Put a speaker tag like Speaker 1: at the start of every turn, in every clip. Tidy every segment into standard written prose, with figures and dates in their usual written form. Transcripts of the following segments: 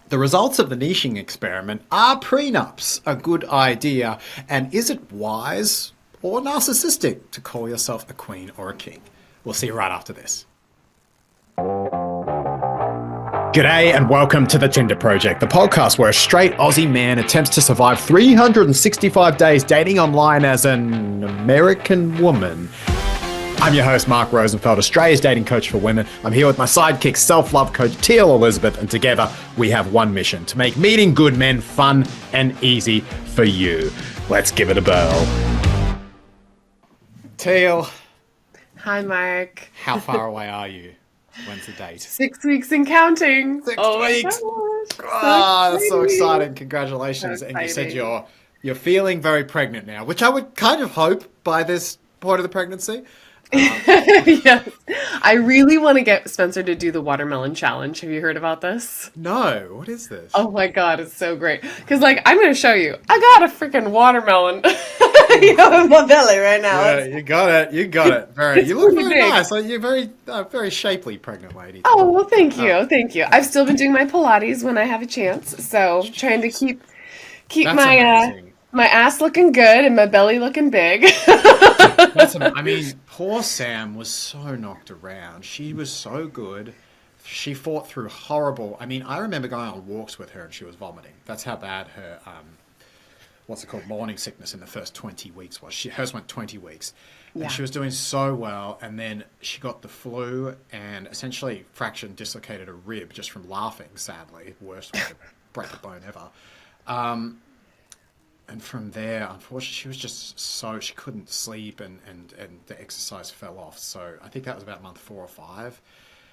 Speaker 1: The results of the niching experiment, are prenups a good idea? And is it wise or narcissistic to call yourself a queen or a king? We'll see you right after this. G'day and welcome to the Tinder Project, the podcast where a straight Aussie man attempts to survive 365 days dating online as an American woman. I'm your host, Mark Rosenfeld, Australia's dating coach for women. I'm here with my sidekick, self-love coach, Teal Elisabeth, and together we have one mission: to make meeting good men fun and easy for you. Let's give it a whirl. Teal.
Speaker 2: Hi, Mark.
Speaker 1: How far away are you? When's the date?
Speaker 2: 6 weeks and counting.
Speaker 1: 6
Speaker 2: oh
Speaker 1: weeks.
Speaker 2: My gosh.
Speaker 1: That's so exciting. Congratulations.
Speaker 2: So
Speaker 1: and you said
Speaker 2: exciting.
Speaker 1: you're feeling very pregnant now, which I would kind of hope by this point of the pregnancy.
Speaker 2: Yes. I really want to get Spencer to do the watermelon challenge. Have you heard about this?
Speaker 1: No, what is this?
Speaker 2: Oh my God, it's so great. Because, I'm going to show you. I got a freaking watermelon in my belly right now.
Speaker 1: Yeah, you got it. You got it. Very. You look
Speaker 2: pretty
Speaker 1: very
Speaker 2: big.
Speaker 1: nice. You're very shapely pregnant lady.
Speaker 2: Oh, well, thank you. Thank you. I've still been doing my Pilates when I have a chance. So, trying to keep
Speaker 1: That's
Speaker 2: my
Speaker 1: amazing.
Speaker 2: my ass looking good and my belly looking big.
Speaker 1: I mean, poor Sam was so knocked around. She was so good. She fought through horrible. I mean, I remember going on walks with her and she was vomiting. That's how bad her what's it called, morning sickness in the first 20 weeks was. Hers went 20 weeks.
Speaker 2: Yeah.
Speaker 1: And she was doing so well, and then she got the flu and essentially fractured and dislocated a rib just from laughing, sadly. Worst way to break a bone ever. And from there, unfortunately, she was just she couldn't sleep and the exercise fell off. So I think that was about month 4 or 5.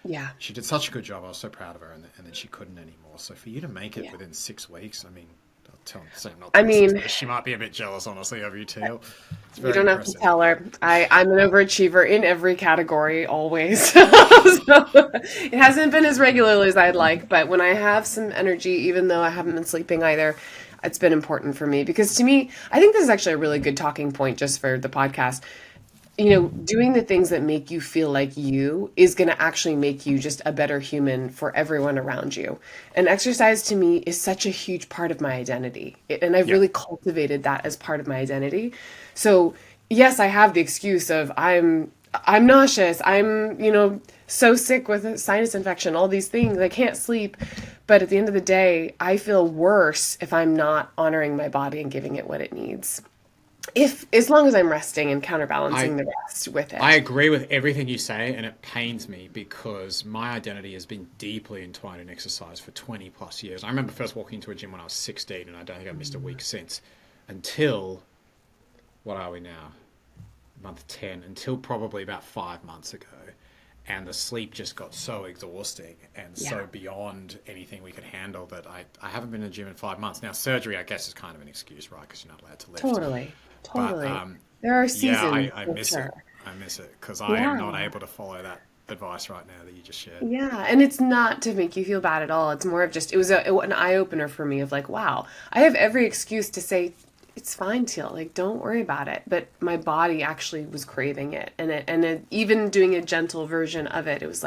Speaker 2: Yeah.
Speaker 1: She did such a good job. I was so proud of her, and then she couldn't anymore. So for you to make it
Speaker 2: Yeah.
Speaker 1: within 6 weeks, I mean, I'll tell Sam not
Speaker 2: I
Speaker 1: to
Speaker 2: mean-
Speaker 1: listen to this. She might be a bit jealous, honestly, of you, Teal. It's very
Speaker 2: You don't have
Speaker 1: impressive.
Speaker 2: to tell her. I'm an overachiever in every category, always. So, it hasn't been as regularly as I'd like, but when I have some energy, even though I haven't been sleeping either, it's been important for me. Because to me, I think this is actually a really good talking point just for the podcast. Doing the things that make you feel like you is going to actually make you just a better human for everyone around you. And exercise to me is such a huge part of my identity. And I've really cultivated that as part of my identity. So yes, I have the excuse of I'm nauseous. I'm, so sick with a sinus infection, all these things. I can't sleep. But at the end of the day, I feel worse if I'm not honoring my body and giving it what it needs. As long as I'm resting and counterbalancing the rest with it.
Speaker 1: I agree with everything you say, and it pains me because my identity has been deeply entwined in exercise for 20 plus years. I remember first walking into a gym when I was 16, and I don't think I've missed a week since. Until, what are we now? Month 10, until probably about 5 months ago. And the sleep just got so exhausting and so beyond anything we could handle that I haven't been in the gym in 5 months. Now, surgery, I guess, is kind of an excuse, right? Because you're not allowed to lift.
Speaker 2: Totally.
Speaker 1: But,
Speaker 2: There are seasons.
Speaker 1: yeah, I miss it. I miss it because I am not able to follow that advice right now that you just shared.
Speaker 2: Yeah, and it's not to make you feel bad at all. It's more of just, it was an eye-opener for me of wow, I have every excuse to say, it's fine, Teal, don't worry about it. But my body actually was craving it. And even doing a gentle version of it, it was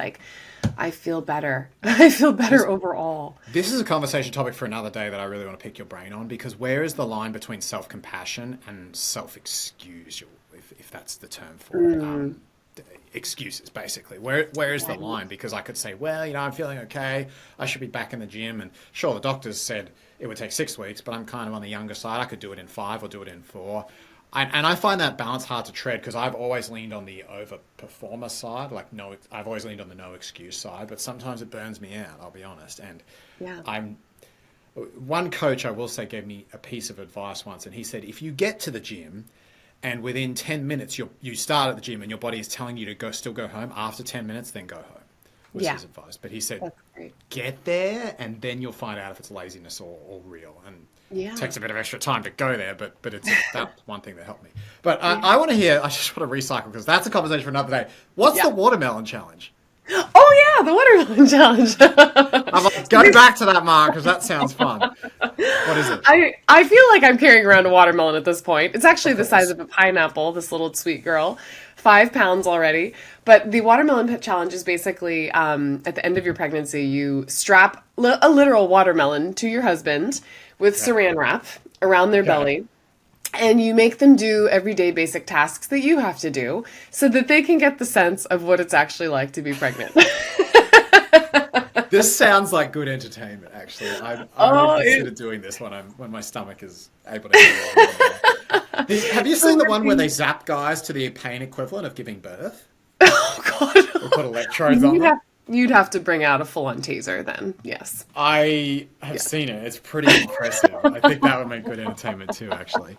Speaker 2: I feel better. I feel better overall.
Speaker 1: This is a conversation topic for another day that I really want to pick your brain on, because where is the line between self-compassion and self-excuse, if that's the term for excuses, basically? Where is the line? Because I could say, well, I'm feeling okay. I should be back in the gym. And sure, the doctors said it would take 6 weeks, but I'm kind of on the younger side. I could do it in 5 or do it in 4. And I find that balance hard to tread because I've always leaned on the over-performer side. I've always leaned on the no excuse side, but sometimes it burns me out, I'll be honest. And one coach, I will say, gave me a piece of advice once, and he said, if you get to the gym and within 10 minutes you start at the gym and your body is telling you to still go home, after 10 minutes, then go home, was his advice. But he said, get there and then you'll find out if it's laziness or real. And it takes a bit of extra time to go there, but that's one thing that helped me. But I want to hear, I just want to recycle because that's a conversation for another day. What's the watermelon challenge?
Speaker 2: Oh yeah, the watermelon challenge.
Speaker 1: I'm go back to that, Mark, because that sounds fun. What is it?
Speaker 2: I feel like I'm carrying around a watermelon at this point. It's actually the size of a pineapple, this little sweet girl. 5 pounds already. But the watermelon challenge is basically at the end of your pregnancy, you strap a literal watermelon to your husband with saran wrap around their
Speaker 1: Okay.
Speaker 2: belly. And you make them do everyday basic tasks that you have to do so that they can get the sense of what it's actually like to be pregnant.
Speaker 1: This sounds like good entertainment, actually. I would consider doing this when my stomach is able to handle it. Have you seen the one where they zap guys to the pain equivalent of giving birth?
Speaker 2: Oh, God.
Speaker 1: Or put electrodes on them?
Speaker 2: You'd have to bring out a full-on taser then, yes.
Speaker 1: I have seen it. It's pretty impressive. I think that would make good entertainment too, actually.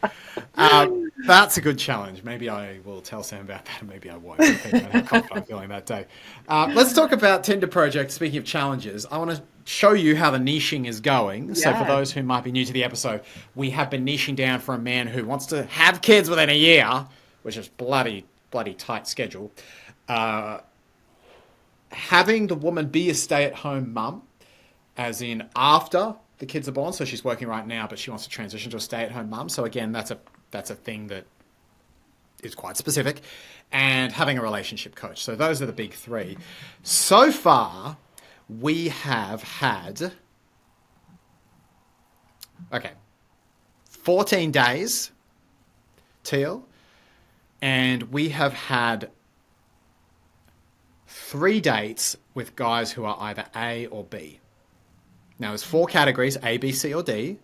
Speaker 1: That's a good challenge. Maybe I will tell Sam about that, and maybe I won't. Depending on how confident I'm feeling that day. Let's talk about Tinder Project. Speaking of challenges, I want to show you how the niching is going. So for those who might be new to the episode, we have been niching down for a man who wants to have kids within a year, which is bloody tight schedule. Having the woman be a stay-at-home mum, as in after the kids are born. So she's working right now, but she wants to transition to a stay-at-home mum. So again, that's a thing that is quite specific. And having a relationship coach. So those are the big three. So far, we have had 14 days, Teal, and we have had 3 dates with guys who are either A or B. Now, there's 4 categories, A, B, C, or D.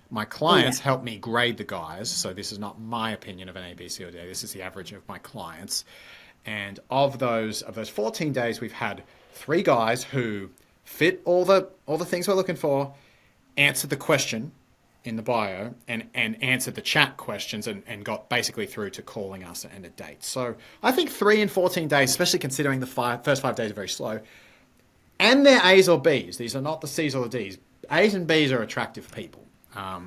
Speaker 1: My clients help me grade the guys, so this is not my opinion of an A, B, C, or D. This is the average of my clients. And of those 14 days, we've had 3 guys who fit all the things we're looking for, answered the question in the bio, and answered the chat questions and got basically through to calling us and a date. So I think 3 and 14 days, especially considering the first 5 days are very slow, and they're A's or B's. These are not the C's or the D's. A's and B's are attractive people. I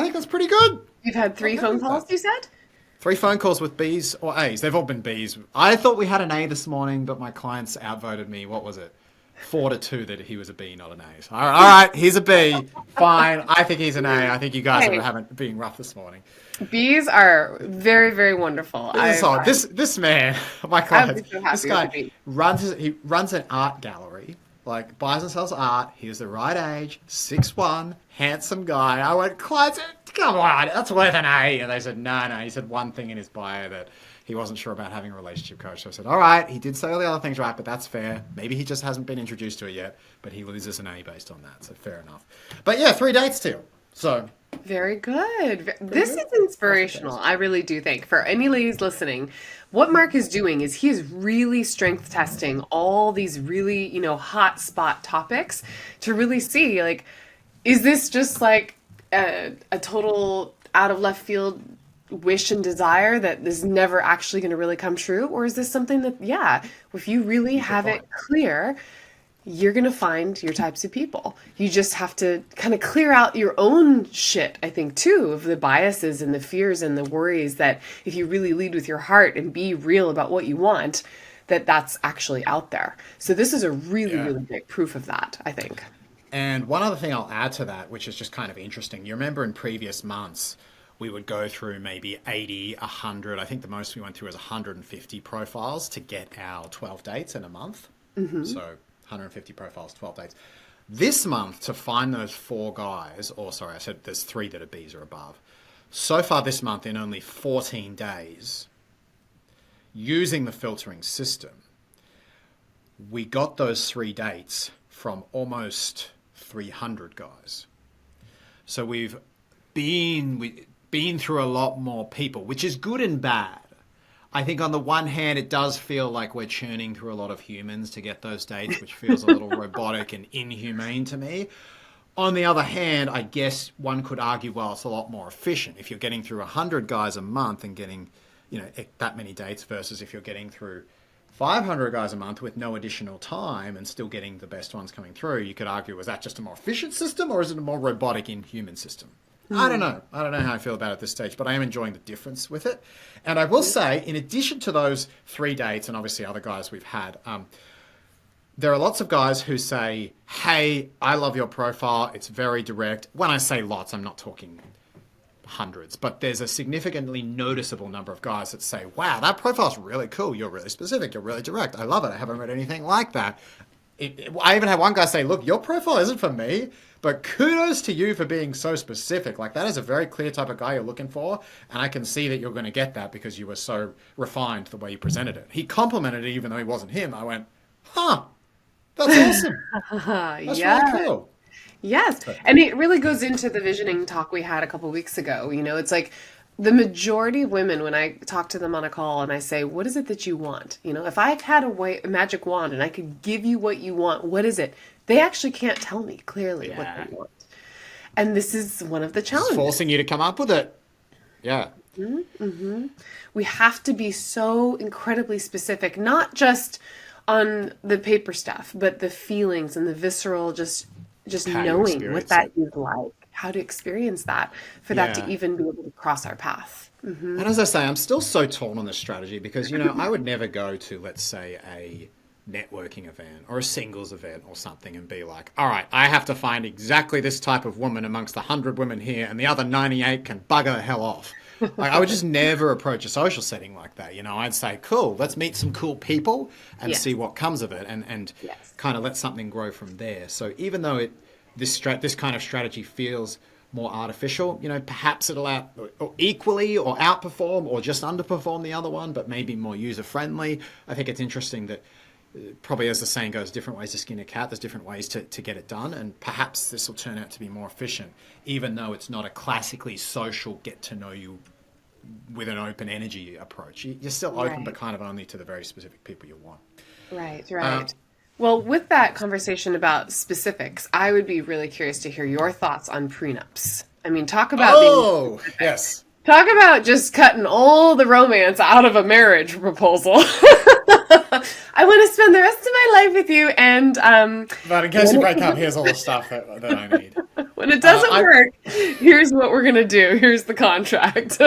Speaker 1: think that's pretty good.
Speaker 2: You've had 3 phone calls, you said?
Speaker 1: 3 phone calls with B's or A's. They've all been B's. I thought we had an A this morning, but my clients outvoted me. What was it? 4-2 that he was a B, not an A. So, all right, he's a B. Fine. I think he's an A. I think you guys haven't been rough this morning.
Speaker 2: B's are very, very wonderful.
Speaker 1: This man, my client,
Speaker 2: so
Speaker 1: this guy runs an art gallery. Like, buys and sells art. He was the right age, 6'1", handsome guy. I went, clients, come on, that's worth an A. And they said, no. He said one thing in his bio that he wasn't sure about having a relationship coach. So I said, all right, he did say all the other things right, but that's fair. Maybe he just hasn't been introduced to it yet, but he loses an A based on that. So fair enough. But yeah, 3 dates still. So
Speaker 2: very good. This is inspirational. I really do think for any ladies listening, what Mark is doing is he is really strength testing all these really, hot spot topics to really see, like, is this just like a total out of left field wish and desire that is never actually going to really come true? Or is this something that, if you really have it clear, you're going to find your types of people. You just have to kind of clear out your own shit, I think, too, of the biases and the fears and the worries that if you really lead with your heart and be real about what you want, that's actually out there. So this is a really, really big proof of that, I think.
Speaker 1: And one other thing I'll add to that, which is just kind of interesting. You remember in previous months, we would go through maybe 80, 100. I think the most we went through was 150 profiles to get our 12 dates in a month. Mm-hmm. So 150 profiles, 12 dates. This month, to find those 4 guys, I said there's 3 that are B's or above. So far this month, in only 14 days, using the filtering system, we got those 3 dates from almost 300 guys. So we've been through a lot more people, which is good and bad. I think on the one hand, it does feel like we're churning through a lot of humans to get those dates, which feels a little robotic and inhumane to me. On the other hand, I guess one could argue, well, it's a lot more efficient. If you're getting through 100 guys a month and getting, that many dates versus if you're getting through 500 guys a month with no additional time and still getting the best ones coming through, you could argue, is that just a more efficient system or is it a more robotic, inhuman system? I don't know. I don't know how I feel about it at this stage, but I am enjoying the difference with it. And I will say, in addition to those 3 dates and obviously other guys we've had, there are lots of guys who say, hey, I love your profile. It's very direct. When I say lots, I'm not talking hundreds, but there's a significantly noticeable number of guys that say, wow, that profile's really cool. You're really specific. You're really direct. I love it. I haven't read anything like that. I even had one guy say, look, your profile isn't for me, but kudos to you for being so specific. Like, that is a very clear type of guy you're looking for, and I can see that you're going to get that because you were so refined the way you presented it. He complimented it even though he wasn't him. I went, huh, that's awesome. That's really cool.
Speaker 2: Yes. And it really goes into the visioning talk we had a couple weeks ago. You know, it's like the majority of women, when I talk to them on a call and I say, what is it that you want? You know, if I had a magic wand and I could give you what you want, what is it? They actually can't tell me clearly what they want. And this is one of the challenges.
Speaker 1: It's forcing you to come up with it. Yeah.
Speaker 2: Mm-hmm. We have to be so incredibly specific, not just on the paper stuff, but the feelings and the visceral, just knowing what that is like, how to experience that, for that to even be able to cross our path. Mm-hmm.
Speaker 1: And as I say, I'm still so torn on this strategy because, you know, I would never go to, let's say, a networking event or a singles event or something and be like, all right, I have to find exactly this type of woman amongst the 100 women here and the other 98 can bugger the hell off. Like, I would just never approach a social setting like that. You know, I'd say, cool, let's meet some cool people and see what comes of it, and kind of let something grow from there. So even though this kind of strategy feels more artificial, you know, perhaps it'll equally or outperform or just underperform the other one, but maybe more user-friendly. I think it's interesting that probably, as the saying goes, different ways to skin a cat. There's different ways to get it done, and perhaps this will turn out to be more efficient, even though it's not a classically social get-to-know-you with an open energy approach. You're still open, but kind of only to the very specific people you want.
Speaker 2: Right. Well, with that conversation about specifics, I would be really curious to hear your thoughts on prenups. I mean, talk about talk about just cutting all the romance out of a marriage proposal. I want to spend the rest of my life with you, and
Speaker 1: but in case you break up, here's all the stuff that I need.
Speaker 2: When it doesn't work, here's what we're gonna do. Here's the contract.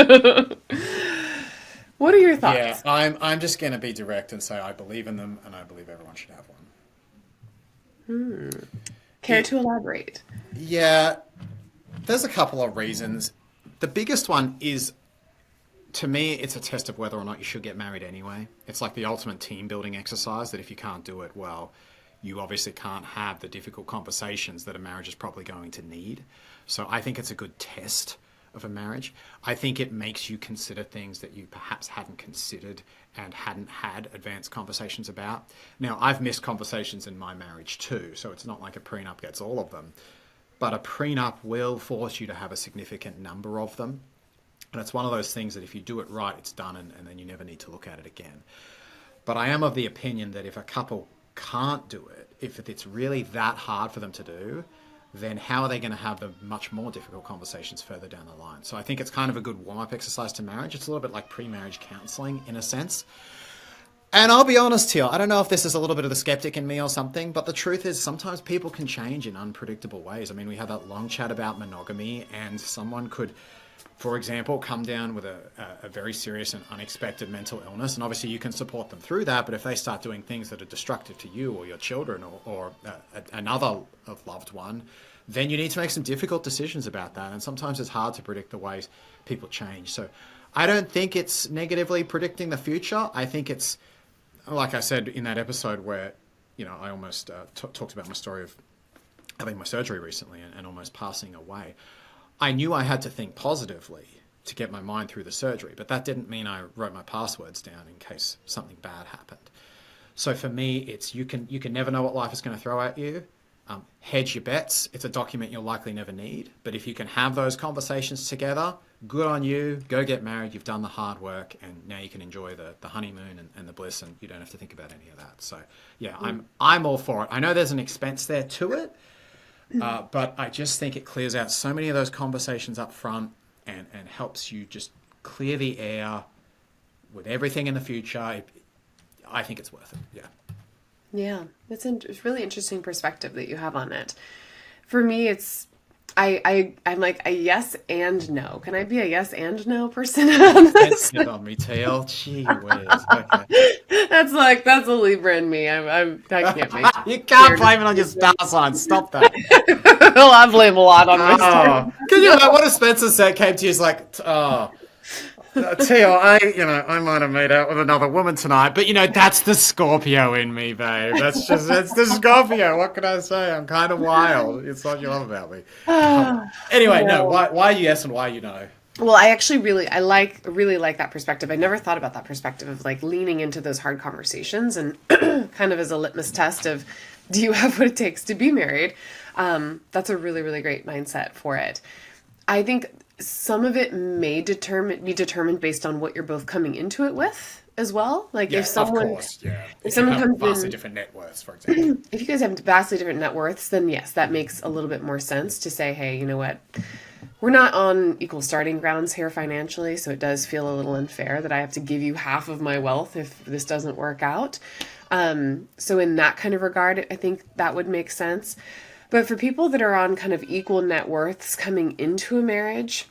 Speaker 2: What are your thoughts?
Speaker 1: Yeah, I'm just gonna be direct and say I believe in them, and I believe everyone should have one.
Speaker 2: Care to elaborate?
Speaker 1: Yeah, there's a couple of reasons. The biggest one is, to me, it's a test of whether or not you should get married anyway. It's like the ultimate team building exercise that if you can't do it well, you obviously can't have the difficult conversations that a marriage is probably going to need. So I think it's a good test of a marriage. I think it makes you consider things that you perhaps hadn't considered and hadn't had advanced conversations about. Now, I've missed conversations in my marriage too, so it's not like a prenup gets all of them. But a prenup will force you to have a significant number of them. And it's one of those things that if you do it right, it's done, and then you never need to look at it again. But I am of the opinion that if a couple can't do it, if it's really that hard for them to do, then how are they going to have the much more difficult conversations further down the line? So I think it's kind of a good warm-up exercise to marriage. It's a little bit like pre-marriage counseling in a sense. And I'll be honest here, I don't know if this is a little bit of the skeptic in me or something, but the truth is sometimes people can change in unpredictable ways. I mean, we had that long chat about monogamy, and someone could, for example, come down with a very serious and unexpected mental illness, and obviously you can support them through that, but if they start doing things that are destructive to you or your children or another loved one, then you need to make some difficult decisions about that, and sometimes it's hard to predict the ways people change. So I don't think it's negatively predicting the future. I think it's, like I said in that episode where, you know, I almost talked about my story of having my surgery recently and almost passing away. I knew I had to think positively to get my mind through the surgery, but that didn't mean I wrote my passwords down in case something bad happened. So for me, it's you can never know what life is going to throw at you. Hedge your bets. It's a document you'll likely never need, but if you can have those conversations together, good on you. Go get married. You've done the hard work, and now you can enjoy the honeymoon and the bliss, and you don't have to think about any of that. So yeah, I'm all for it. I know there's an expense there to it. But I just think it clears out so many of those conversations up front and helps you just clear the air with everything in the future. I think it's worth it. Yeah.
Speaker 2: Yeah. It's a really interesting perspective that you have on it. For me, I'm like a yes and no. Can I be a yes and no person on this?
Speaker 1: Get on me, Teal. Gee whiz. Okay.
Speaker 2: That's a Libra in me. I can't make
Speaker 1: You can't blame it on your star sign. Stop that.
Speaker 2: I blame a lot on myself.
Speaker 1: Oh, because what if Spencer said came to you is like, oh, Teal, I might have made out with another woman tonight, but that's the Scorpio in me, babe. That's the Scorpio. What can I say? I'm kind of wild. It's what you love about me. Come on. Anyway, no.
Speaker 2: No.
Speaker 1: Why yes and why no?
Speaker 2: Well, I actually really like that perspective. I never thought about that perspective of like leaning into those hard conversations and kind of as a litmus test of, do you have what it takes to be married? That's a really, really great mindset for it. I think some of it may be determined based on what you're both coming into it with as well. Like
Speaker 1: Yeah,
Speaker 2: if someone,
Speaker 1: of course, yeah.
Speaker 2: if
Speaker 1: If you
Speaker 2: someone
Speaker 1: have
Speaker 2: comes
Speaker 1: vastly
Speaker 2: in,
Speaker 1: different net worths, for example.
Speaker 2: if you guys have vastly different net worths, then yes, that makes a little bit more sense to say, hey, you know what? We're not on equal starting grounds here financially, so it does feel a little unfair that I have to give you half of my wealth if this doesn't work out. So in that kind of regard, I think that would make sense. But for people that are on kind of equal net worths coming into a marriage,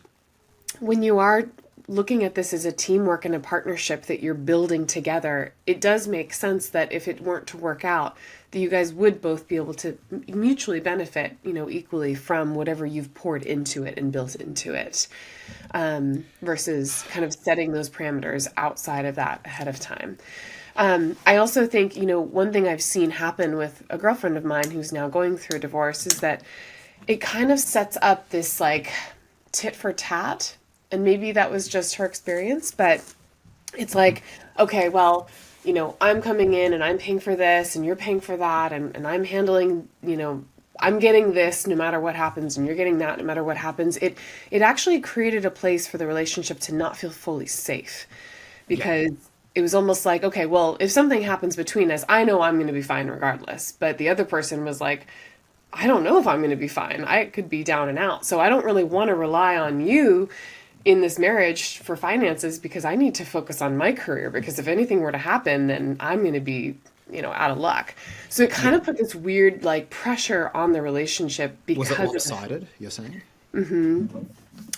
Speaker 2: when you are looking at this as a teamwork and a partnership that you're building together, it does make sense that if it weren't to work out, that you guys would both be able to mutually benefit, equally from whatever you've poured into it and built into it, versus kind of setting those parameters outside of that ahead of time. I also think, one thing I've seen happen with a girlfriend of mine who's now going through a divorce is that it kind of sets up this like tit for tat. And maybe that was just her experience, but it's like, okay, well, I'm coming in and I'm paying for this and you're paying for that. And I'm handling, I'm getting this no matter what happens and you're getting that no matter what happens. It actually created a place for the relationship to not feel fully safe because it was almost like, okay, well, if something happens between us, I know I'm going to be fine regardless. But the other person was like, I don't know if I'm going to be fine. I could be down and out. So I don't really want to rely on you in this marriage for finances because I need to focus on my career, because if anything were to happen, then I'm going to be, out of luck. So it kind of put this weird like pressure on the relationship because
Speaker 1: Was it lopsided, you're saying?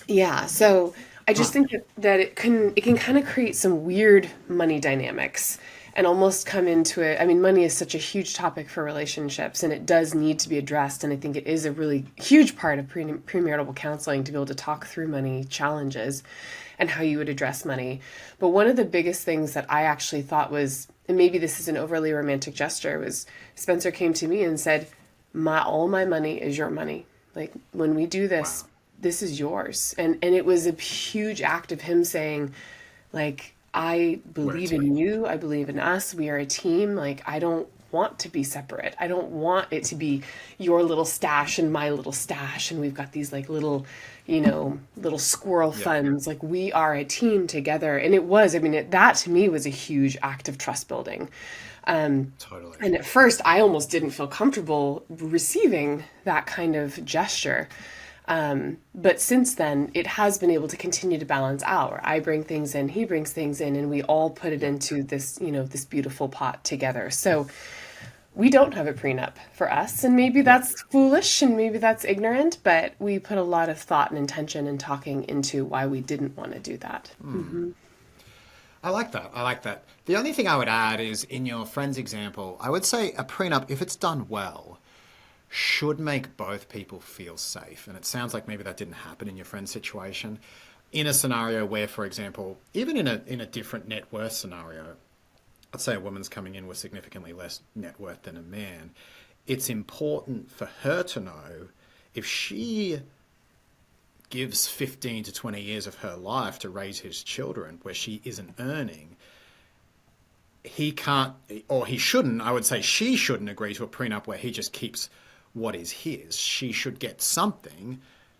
Speaker 2: Yeah. So I just think that it can kind of create some weird money dynamics and almost come into it. I mean, money is such a huge topic for relationships and it does need to be addressed. And I think it is a really huge part of premarital counseling to be able to talk through money challenges and how you would address money. But one of the biggest things that I actually thought was, and maybe this is an overly romantic gesture, was Spencer came to me and said, all my money is your money. Like when we do this, this is yours. And it was a huge act of him saying, like, I believe in you. I believe in us. We are a team. Like, I don't want to be separate. I don't want it to be your little stash and my little stash. And we've got these like little, little squirrel funds. Like we are a team together. And it was, that to me was a huge act of trust building.
Speaker 1: Totally.
Speaker 2: And at first I almost didn't feel comfortable receiving that kind of gesture. But since then, it has been able to continue to balance out. Where I bring things in, he brings things in, and we all put it into this, this beautiful pot together. So we don't have a prenup for us, and maybe that's foolish and maybe that's ignorant, but we put a lot of thought and intention in talking into why we didn't want to do that. Mm-hmm.
Speaker 1: I like that. The only thing I would add is in your friend's example, I would say a prenup, if it's done well, should make both people feel safe. And it sounds like maybe that didn't happen in your friend's situation. In a scenario where, for example, even in a different net worth scenario, let's say a woman's coming in with significantly less net worth than a man, it's important for her to know if she gives 15 to 20 years of her life to raise his children where she isn't earning, he can't, or he shouldn't, I would say she shouldn't agree to a prenup where he just keeps what is his. She should get something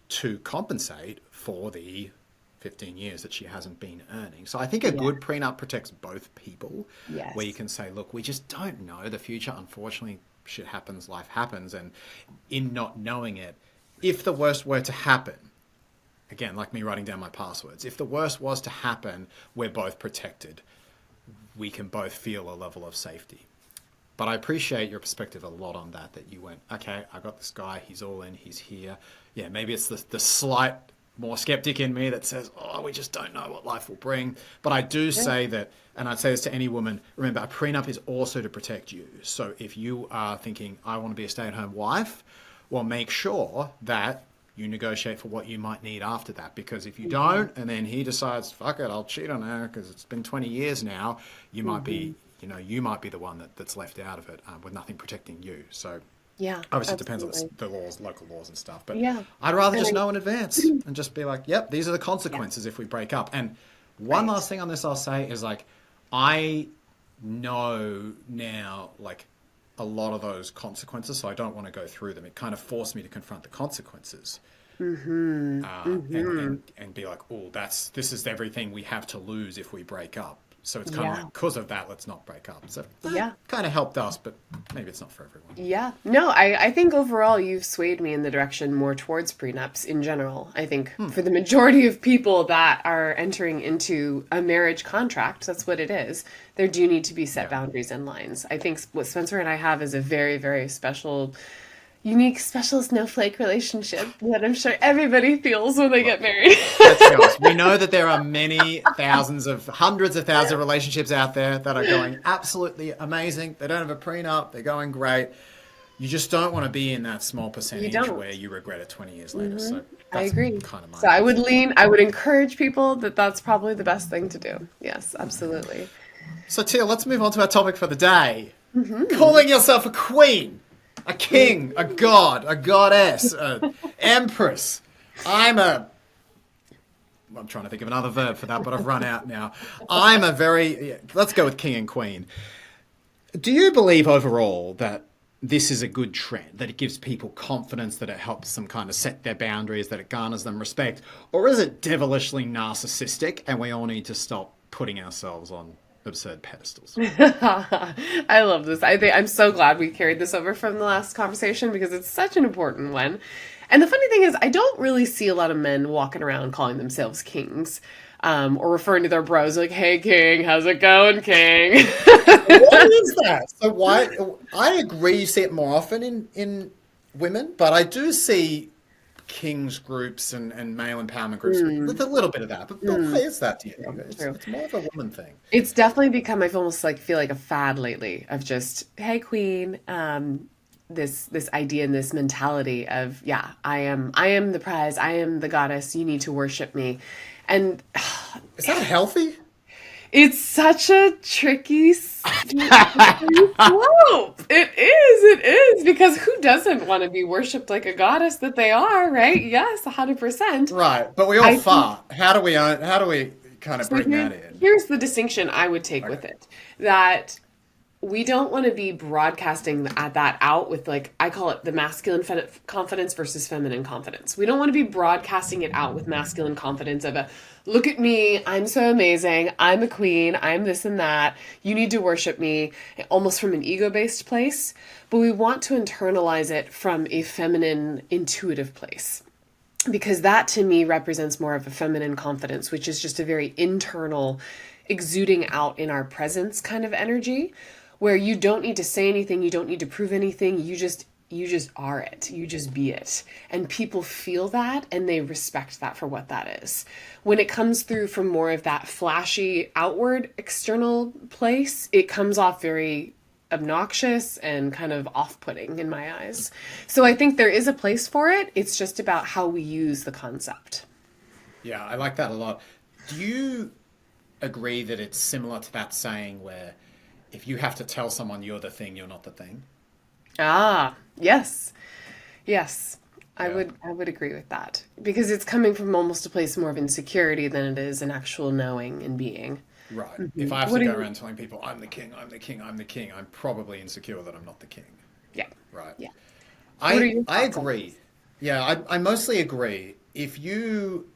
Speaker 1: to compensate for the 15 years that she hasn't been earning. So I think a good prenup protects both people, where you can say, look, we just don't know the future. Unfortunately, shit happens, life happens. And in not knowing it, if the worst were to happen, again, like me writing down my passwords, if the worst was to happen, we're both protected. We can both feel a level of safety. But I appreciate your perspective a lot on that you went, okay, I got this guy, he's all in, he's here. Yeah, maybe it's the slight more skeptic in me that says, oh, we just don't know what life will bring. But I do say that, and I'd say this to any woman, remember, a prenup is also to protect you. So if you are thinking, I want to be a stay-at-home wife, well, make sure that you negotiate for what you might need after that. Because if you don't, and then he decides, fuck it, I'll cheat on her because it's been 20 years now, you might be, you might be the one that's left out of it with nothing protecting you. So
Speaker 2: Yeah,
Speaker 1: obviously it depends on
Speaker 2: absolutely.
Speaker 1: the laws, local laws and stuff. But
Speaker 2: Yeah.
Speaker 1: I'd rather
Speaker 2: And
Speaker 1: just
Speaker 2: I,
Speaker 1: know in advance and just be like, yep, these are the consequences if we break up. And one
Speaker 2: right.
Speaker 1: last thing on this I'll say is like, I know now like a lot of those consequences, so I don't want to go through them. It kind of forced me to confront the consequences. And be like, oh, this is everything we have to lose if we break up. So it's kind of
Speaker 2: Yeah.
Speaker 1: like, because of that, let's not break up. So
Speaker 2: Yeah.
Speaker 1: kind of helped us, but maybe it's not for everyone.
Speaker 2: Yeah. No, I think overall you've swayed me in the direction more towards prenups in general. I think for the majority of people that are entering into a marriage contract, that's what it is. There do need to be set boundaries and lines. I think what Spencer and I have is a very, very special, unique, special snowflake relationship that I'm sure everybody feels when they get married.
Speaker 1: Let's be honest. We know that there are many hundreds of thousands of relationships out there that are going absolutely amazing. They don't have a prenup. They're going great. You just don't want to be in that small
Speaker 2: You
Speaker 1: percentage
Speaker 2: don't.
Speaker 1: where you regret it 20 years later. So
Speaker 2: I
Speaker 1: that's
Speaker 2: agree.
Speaker 1: kind of my
Speaker 2: So I would encourage people that that's probably the best thing to do. Yes, absolutely.
Speaker 1: So Tia, let's move on to our topic for the day. Calling yourself a queen, a king, a god, a goddess, an empress. I'm trying to think of another verb for that, but I've run out now. Let's go with king and queen. Do you believe overall that this is a good trend, that it gives people confidence, that it helps them kind of set their boundaries, that it garners them respect? Or is it devilishly narcissistic and we all need to stop putting ourselves on absurd pedestals?
Speaker 2: I love this. I'm so glad we carried this over from the last conversation because it's such an important one. And the funny thing is, I don't really see a lot of men walking around calling themselves kings, or referring to their bros like, "Hey, king, how's it going, king?"
Speaker 1: What is that? So why? I agree you see it more often in women, but I do see kings groups and male empowerment groups with a little bit of that. But why is that to you?
Speaker 2: True.
Speaker 1: It's more of a woman thing.
Speaker 2: It's definitely become, I've almost like feel like a fad lately of just, "Hey, queen," this idea and this mentality of, yeah, I am the prize, I am the goddess, you need to worship me. And
Speaker 1: Is that healthy?
Speaker 2: it's such a tricky slope. It is, because who doesn't want to be worshipped like a goddess that they are, right? Yes, 100%.
Speaker 1: Right, but we all
Speaker 2: I
Speaker 1: fart. How do we kind of
Speaker 2: So
Speaker 1: bring that in?
Speaker 2: here's the distinction I would take with it. That we don't want to be broadcasting that out with, like, I call it the masculine confidence versus feminine confidence. We don't want to be broadcasting it out with masculine confidence of a, "Look at me, I'm so amazing, I'm a queen, I'm this and that, you need to worship me," almost from an ego-based place. But we want to internalize it from a feminine, intuitive place. Because that to me represents more of a feminine confidence, which is just a very internal, exuding out in our presence kind of energy, where you don't need to say anything, you don't need to prove anything, you just are it, you just be it. And people feel that and they respect that for what that is. When it comes through from more of that flashy outward external place, it comes off very obnoxious and kind of off-putting in my eyes. So I think there is a place for it. It's just about how we use the concept.
Speaker 1: Yeah, I like that a lot. Do you agree that it's similar to that saying where if you have to tell someone you're the thing, you're not the thing?
Speaker 2: Ah, yes. Yes. I
Speaker 1: Yeah.
Speaker 2: would agree with that, because it's coming from almost a place more of insecurity than it is an actual knowing and being.
Speaker 1: Right. If I have
Speaker 2: What
Speaker 1: to
Speaker 2: do
Speaker 1: go
Speaker 2: you-
Speaker 1: around telling people I'm the king, I'm the king, I'm the king, I'm probably insecure that I'm not the king.
Speaker 2: Yeah.
Speaker 1: Right.
Speaker 2: Yeah. What are your
Speaker 1: I
Speaker 2: thoughts on
Speaker 1: agree. Yeah, I mostly agree. If you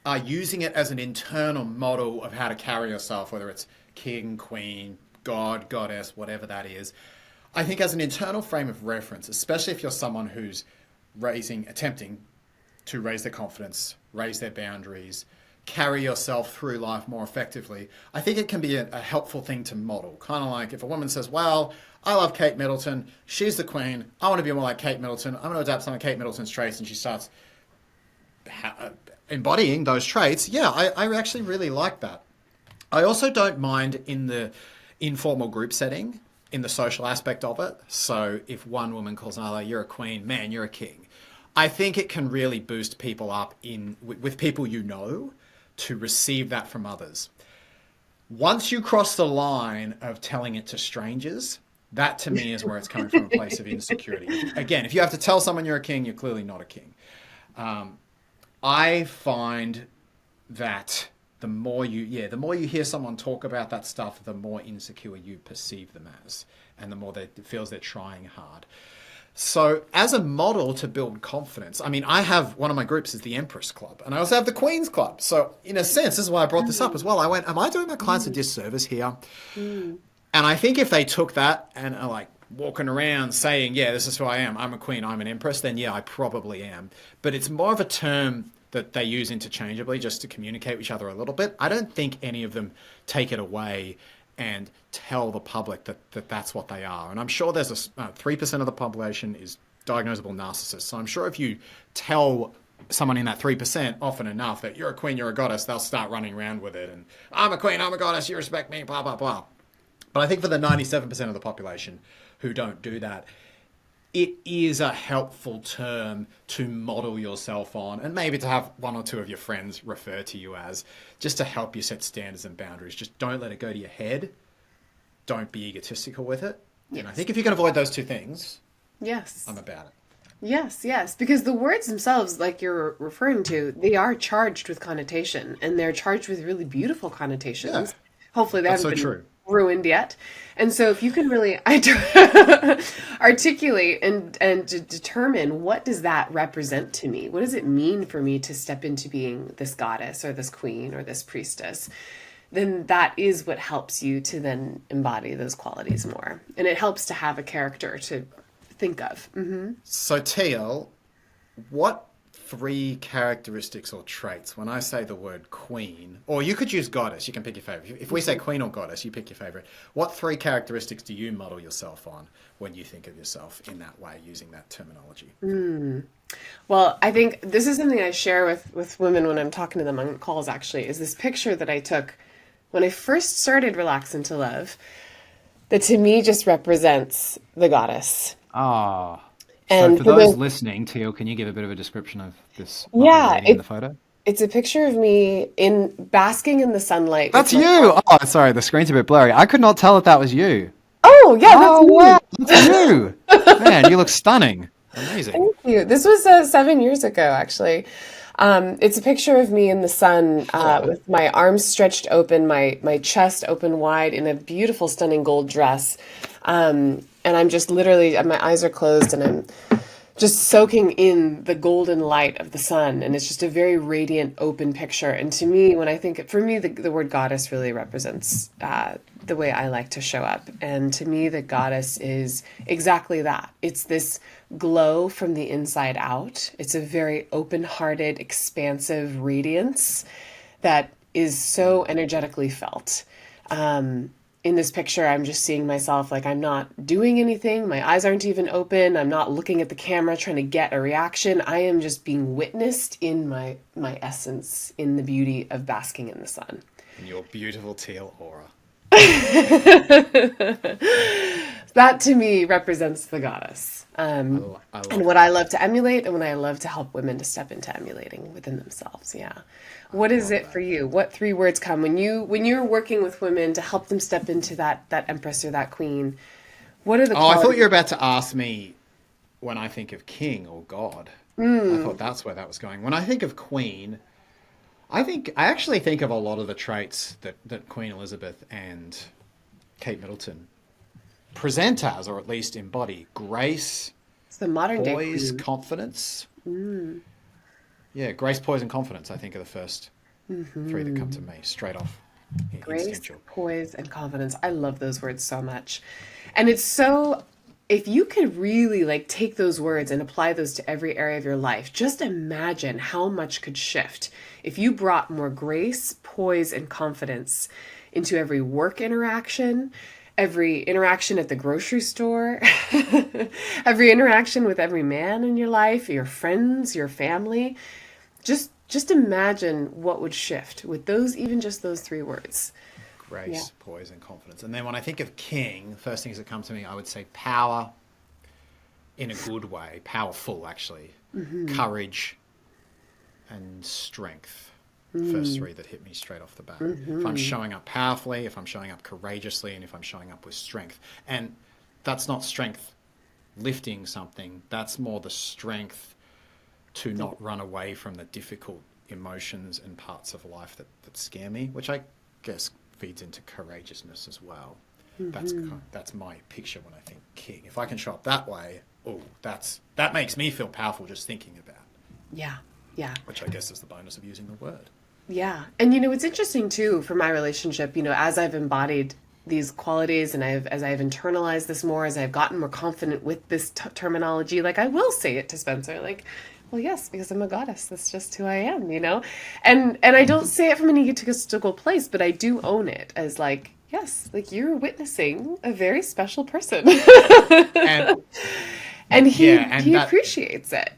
Speaker 1: are using it as an internal model of how to carry yourself, whether it's king, queen, god, goddess, whatever that is, I think as an internal frame of reference, especially if you're someone who's attempting to raise their confidence, raise their boundaries, carry yourself through life more effectively, I think it can be a helpful thing to model. Kind of like if a woman says, well, I love Kate Middleton, she's the queen, I want to be more like Kate Middleton, I'm going to adapt some of Kate Middleton's traits, and she starts embodying those traits. Yeah, I actually really like that. I also don't mind in the informal group setting in the social aspect of it. So if one woman calls another, you're a queen, man, you're a king. I think it can really boost people up with people you know to receive that from others. Once you cross the line of telling it to strangers, that to me is where it's coming from a place of insecurity. Again, if you have to tell someone you're a king, you're clearly not a king. I find that the more you hear someone talk about that stuff, the more insecure you perceive them as, and the more it feels they're trying hard. So as a model to build confidence, I mean, I have one of my groups is the Empress Club, and I also have the Queen's Club. So in a sense, this is why I brought this up as well. I went, am I doing my clients a disservice here? And I think if they took that and are like walking around saying, yeah, this is who I am, I'm a queen, I'm an empress, then yeah, I probably am. But it's more of a term that they use interchangeably just to communicate with each other a little bit. I don't think any of them take it away and tell the public that that's what they are. And I'm sure there's 3% of the population is diagnosable narcissists. So I'm sure if you tell someone in that 3% often enough that you're a queen, you're a goddess, they'll start running around with it. And I'm a queen, I'm a goddess, you respect me, blah, blah, blah. But I think for the 97% of the population who don't do that, it is a helpful term to model yourself on, and maybe to have one or two of your friends refer to you as, just to help you set standards and boundaries. Just don't let it go to your head. Don't be egotistical with it. Yes. And I think if you can avoid those two things,
Speaker 2: yes,
Speaker 1: I'm about it.
Speaker 2: Yes, because the words themselves, like you're referring to, they are charged with connotation, and they're charged with really beautiful connotations. Yeah. Hopefully they haven't been ruined yet. And so if you can really articulate and determine, what does that represent to me? What does it mean for me to step into being this goddess or this queen or this priestess? Then that is what helps you to then embody those qualities more. And it helps to have a character to think of. Mm-hmm.
Speaker 1: So Teal, what 3 characteristics or traits, when I say the word queen, or you could use goddess, you can pick your favorite. If we say queen or goddess, you pick your favorite. What 3 characteristics do you model yourself on when you think of yourself in that way, using that terminology?
Speaker 2: Well, I think this is something I share with women when I'm talking to them on calls, actually, is this picture that I took when I first started Relax Into Love, that to me just represents the goddess.
Speaker 3: Ah. And so for those listening, Teal, can you give a bit of a description of this lady in the photo?
Speaker 2: It's a picture of me basking in the sunlight.
Speaker 3: That's you! Oh, sorry, the screen's a bit blurry. I could not tell that was you.
Speaker 2: Oh, yeah, that's me.
Speaker 3: Wow, that's you! Man, you look stunning. Amazing.
Speaker 2: Thank you. This was 7 years ago, actually. It's a picture of me in the sun with my arms stretched open, my chest open wide in a beautiful, stunning gold dress. And I'm just literally, my eyes are closed and I'm just soaking in the golden light of the sun. And it's just a very radiant, open picture. And to me, when I think, for me, the word goddess really represents the way I like to show up. And to me, the goddess is exactly that. It's this glow from the inside out. It's a very open-hearted, expansive radiance that is so energetically felt. In this picture, I'm just seeing myself like I'm not doing anything. My eyes aren't even open. I'm not looking at the camera trying to get a reaction. I am just being witnessed in my essence, in the beauty of basking in the sun.
Speaker 1: In your beautiful teal aura.
Speaker 2: That to me represents the goddess. And what I love to emulate, and what I love to help women to step into emulating within themselves. Yeah. What is it for you? What 3 words come when you're working with women to help them step into that empress or that queen? What are the qualities?
Speaker 1: I thought you were about to ask me when I think of king or god. I thought that's where that was going. When I think of queen, I actually think of a lot of the traits that Queen Elizabeth and Kate Middleton present as, or at least embody: grace,
Speaker 2: it's the modern
Speaker 1: poise,
Speaker 2: day
Speaker 1: confidence. Yeah, grace, poise, and confidence, I think, are the first 3 that come to me straight off.
Speaker 2: Grace, poise, and confidence. I love those words so much. And it's so, if you could really take those words and apply those to every area of your life, just imagine how much could shift if you brought more grace, poise, and confidence into every work interaction, every interaction at the grocery store, every interaction with every man in your life, your friends, your family. Just imagine what would shift with those, even just those 3 words.
Speaker 1: grace, poise, and confidence. And then when I think of king, the first things that come to me, I would say power in a good way, powerful actually, courage and strength. First three that hit me straight off the bat. If I'm showing up powerfully, if I'm showing up courageously, and if I'm showing up with strength. And that's not strength lifting something, that's more the strength to not run away from the difficult emotions and parts of life that scare me, which I guess feeds into courageousness as well. That's my picture when I think king. If I can show up that way, that makes me feel powerful just thinking about it.
Speaker 2: Yeah.
Speaker 1: Which I guess is the bonus of using the word.
Speaker 2: Yeah. And it's interesting too for my relationship, as I've embodied these qualities and as I've internalized this more, as I've gotten more confident with this terminology, like I will say it to Spencer, like, well, yes, because I'm a goddess. That's just who I am, And I don't say it from an egotistical place, but I do own it as like, yes, like you're witnessing a very special person. and he appreciates it.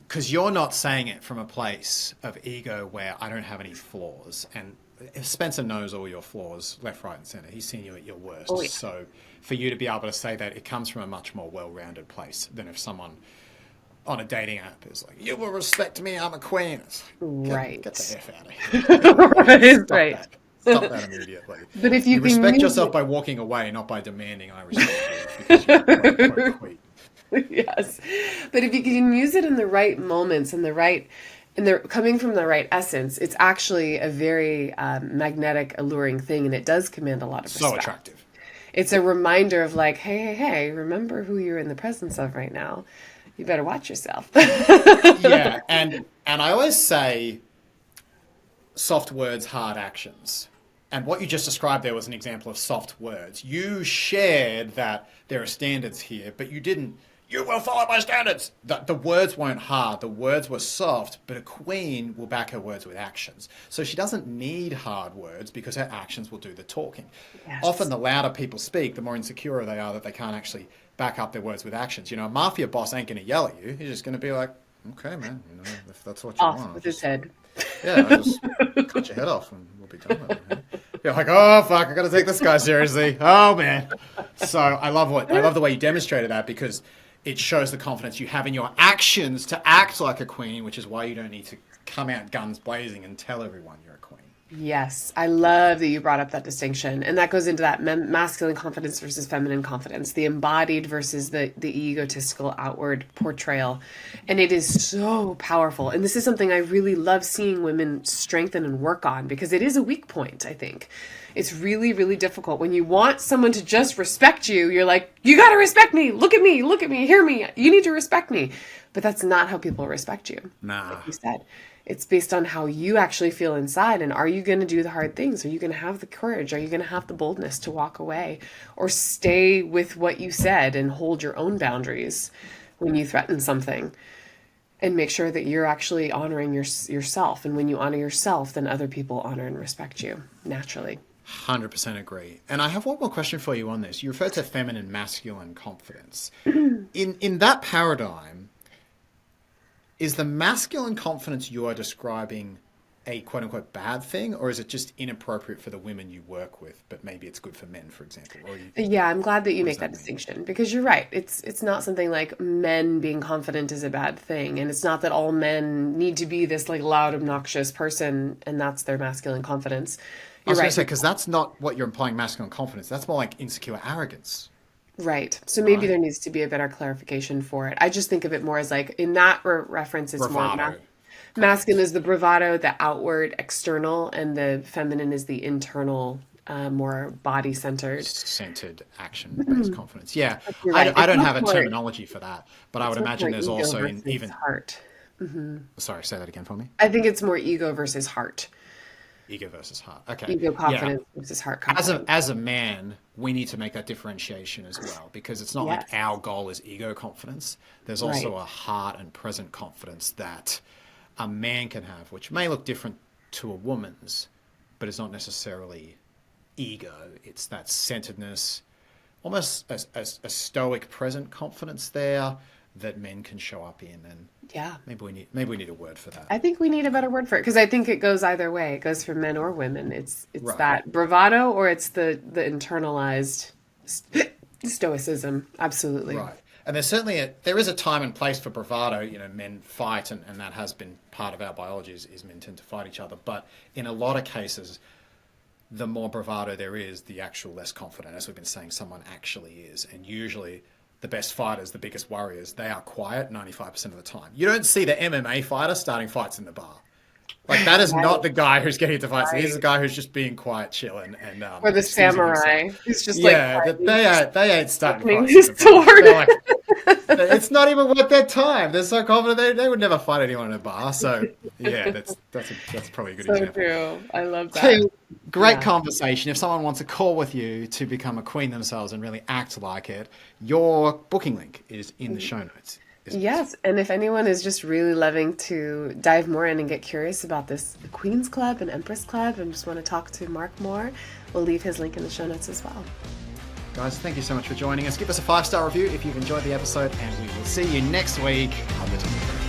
Speaker 1: Because you're not saying it from a place of ego where I don't have any flaws. And Spencer knows all your flaws, left, right, and center. He's seen you at your worst.
Speaker 2: Oh, yeah.
Speaker 1: So for you to be able to say that, it comes from a much more well-rounded place than if someone on a dating app is like, you will respect me, I'm a queen.
Speaker 2: Right.
Speaker 1: Get the F out of here.
Speaker 2: Right.
Speaker 1: Stop that immediately.
Speaker 2: But if you
Speaker 1: respect yourself by walking away, not by demanding I respect you because you're a queen.
Speaker 2: Yes. But if you can use it in the right moments and coming from the right essence, it's actually a very magnetic, alluring thing, and it does command a lot of respect.
Speaker 1: So attractive.
Speaker 2: It's a reminder of like, hey, remember who you're in the presence of right now. You better watch yourself.
Speaker 1: Yeah, and I always say soft words, hard actions. And what you just described there was an example of soft words. You shared that there are standards here, but you didn't. You will follow my standards. The words weren't hard. The words were soft, but a queen will back her words with actions. So she doesn't need hard words because her actions will do the talking.
Speaker 2: Yes.
Speaker 1: Often the louder people speak, the more insecure they are that they can't actually back up their words with actions. A mafia boss ain't going to yell at you. He's just going to be like, okay, man, if that's what you want.
Speaker 2: Off with his head.
Speaker 1: Yeah, I'll just cut your head off and we'll be done with it. Man. You're like, oh, fuck, I got to take this guy seriously. Oh, man. So I love the way you demonstrated that because it shows the confidence you have in your actions to act like a queen, which is why you don't need to come out guns blazing and tell everyone you're a queen.
Speaker 2: Yes, I love that you brought up that distinction. And that goes into that masculine confidence versus feminine confidence, the embodied versus the egotistical outward portrayal. And it is so powerful. And this is something I really love seeing women strengthen and work on because it is a weak point, I think. It's really, really difficult. When you want someone to just respect you, you're like, you got to respect me. Look at me, hear me. You need to respect me. But that's not how people respect you.
Speaker 1: Nah.
Speaker 2: Like you said. It's based on how you actually feel inside. And are you going to do the hard things? Are you going to have the courage? Are you going to have the boldness to walk away or stay with what you said and hold your own boundaries when you threaten something and make sure that you're actually honoring yourself. And when you honor yourself, then other people honor and respect you naturally.
Speaker 1: 100% agree. And I have one more question for you on this. You referred to feminine, masculine confidence. In that paradigm, is the masculine confidence you are describing a quote-unquote bad thing, or is it just inappropriate for the women you work with, but maybe it's good for men, for example?
Speaker 2: Yeah, I'm glad that you make that distinction because you're right. It's not something like men being confident is a bad thing, and it's not that all men need to be this like loud, obnoxious person, and that's their masculine confidence.
Speaker 1: I was going to say, because that's not what you're implying masculine confidence. That's more like insecure arrogance.
Speaker 2: Right. So maybe there needs to be a better clarification for it. I just think of it more as like, in that reference, it's
Speaker 1: Bravado.
Speaker 2: more masculine is the bravado, the outward, external, and the feminine is the internal, more body-centered.
Speaker 1: Centered, action-based confidence. Yeah.
Speaker 2: Right.
Speaker 1: I don't have a terminology for that, but I would imagine there's also even...
Speaker 2: heart.
Speaker 1: Sorry, say that again for me.
Speaker 2: I think it's more ego versus heart.
Speaker 1: Ego versus heart. Okay.
Speaker 2: Ego confidence versus heart confidence.
Speaker 1: As a man, we need to make that differentiation as well, because it's not like our goal is ego confidence. There's also a heart and present confidence that a man can have, which may look different to a woman's, but it's not necessarily ego. It's that centeredness, almost a stoic present confidence there, that men can show up in, and
Speaker 2: Yeah.
Speaker 1: maybe we need a word for that.
Speaker 2: I think we need a better word for it, because I think it goes either way. It goes for men or women. It's
Speaker 1: Right.
Speaker 2: that bravado, or it's the internalized stoicism. Absolutely.
Speaker 1: Right. And there's certainly there is a time and place for bravado. You know, men fight, and that has been part of our biology is men tend to fight each other. But in a lot of cases, the more bravado there is, the actual less confident, as we've been saying, someone actually is. And usually the best fighters, the biggest warriors, they are quiet 95% of the time. You don't see the MMA fighter starting fights in the bar. Like, that is not the guy who's getting into fights. He's the guy who's just being quiet, chilling, and
Speaker 2: or the samurai who's just
Speaker 1: they ain't starting fights.
Speaker 2: His sword.
Speaker 1: Like, it's not even worth their time. They're so confident they would never fight anyone in a bar. So yeah, that's probably a good example.
Speaker 2: True. I love that.
Speaker 1: So, great conversation. If someone wants a call with you to become a queen themselves and really act like it, your booking link is in the show notes.
Speaker 2: Yes, and if anyone is just really loving to dive more in and get curious about this Queen's Club and Empress Club and just want to talk to Mark more, we'll leave his link in the show notes as well.
Speaker 1: Guys, thank you so much for joining us. Give us a 5-star review if you've enjoyed the episode, and we will see you next week on the To Prenup.